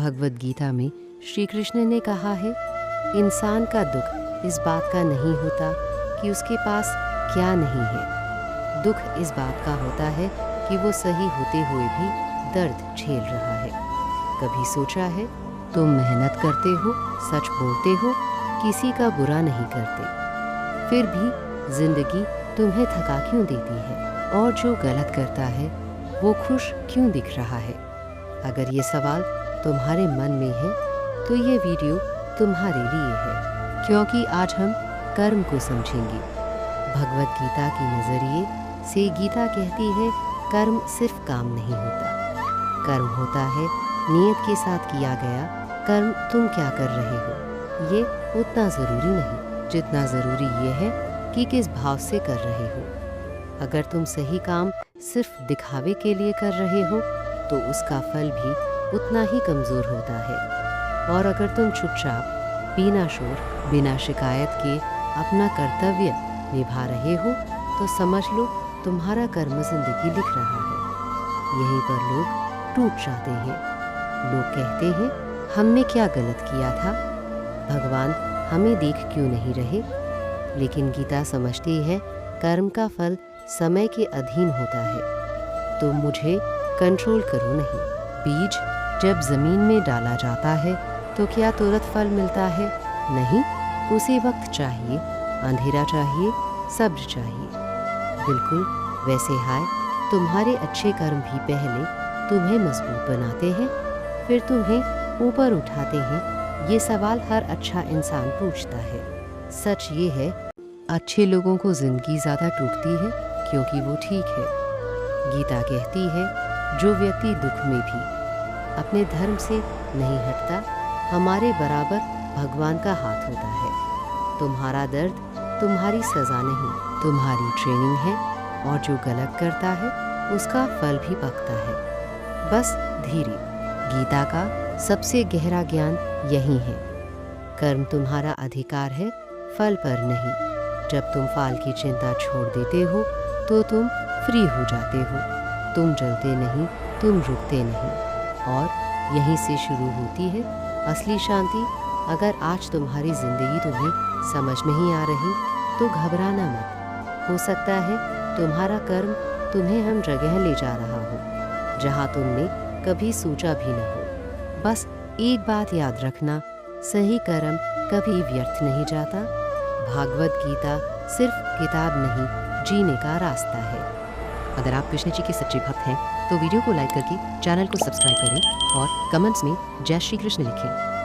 भगवद गीता में श्री कृष्ण ने कहा है, इंसान का दुख इस बात का नहीं होता कि उसके पास क्या नहीं है, दुख इस बात का होता है कि वो सही होते हुए भी दर्द झेल रहा है। कभी सोचा है, तुम मेहनत करते हो, सच बोलते हो, किसी का बुरा नहीं करते, फिर भी जिंदगी तुम्हें थका क्यों देती है? और जो गलत करता है वो खुश क्यों दिख रहा है? अगर ये सवाल तुम्हारे मन में है तो ये वीडियो तुम्हारे लिए है, क्योंकि आज हम कर्म को समझेंगे। भगवद गीता के नज़रिए से गीता कहती है, कर्म सिर्फ काम नहीं होता, कर्म होता है नियत के साथ किया गया कर्म। तुम क्या कर रहे हो ये उतना ज़रूरी नहीं जितना ज़रूरी ये है कि किस भाव से कर रहे हो। अगर तुम सही काम सिर्फ दिखावे के लिए कर रहे हो तो उसका फल भी उतना ही कमज़ोर होता है। और अगर तुम चुपचाप बिना शोर बिना शिकायत के अपना कर्तव्य निभा रहे हो तो समझ लो तुम्हारा कर्म जिंदगी लिख रहा है। यहीं पर लोग टूट जाते हैं। लोग कहते हैं, हमने क्या गलत किया था, भगवान हमें देख क्यों नहीं रहे? लेकिन गीता समझती है, कर्म का फल समय के अधीन होता है, तो मुझे कंट्रोल करो नहीं। बीज जब जमीन में डाला जाता है तो क्या तुरंत फल मिलता है? नहीं, उसी वक्त चाहिए, अंधेरा चाहिए, सब्र चाहिए। बिल्कुल वैसे हाय, तुम्हारे अच्छे कर्म भी पहले तुम्हें मजबूत बनाते हैं, फिर तुम्हें ऊपर उठाते हैं। ये सवाल हर अच्छा इंसान पूछता है। सच ये है, अच्छे लोगों को जिंदगी ज़्यादा टूटती है क्योंकि वो ठीक है। गीता कहती है, जो व्यक्ति दुख में भी अपने धर्म से नहीं हटता, हमारे बराबर भगवान का हाथ होता है। तुम्हारा दर्द तुम्हारी सज़ा नहीं, तुम्हारी ट्रेनिंग है, और जो गलत करता है उसका फल भी पकता है, बस धीरे। गीता का सबसे गहरा ज्ञान यही है, कर्म तुम्हारा अधिकार है, फल पर नहीं। जब तुम फल की चिंता छोड़ देते हो तो तुम फ्री हो जाते हो। तुम जलते नहीं, तुम रुकते नहीं, और यहीं से शुरू होती है असली शांति। अगर आज तुम्हारी जिंदगी तुम्हें समझ नहीं आ रही तो घबराना मत। हो सकता है तुम्हारा कर्म तुम्हें हम जगह ले जा रहा हो जहाँ तुमने कभी सोचा भी न हो। बस एक बात याद रखना, सही कर्म कभी व्यर्थ नहीं जाता। भागवत गीता सिर्फ किताब नहीं, जीने का रास्ता है। अगर आप कृष्ण जी के सच्चे भक्त हैं तो वीडियो को लाइक करके चैनल को सब्सक्राइब करें और कमेंट्स में जय श्री कृष्ण लिखें।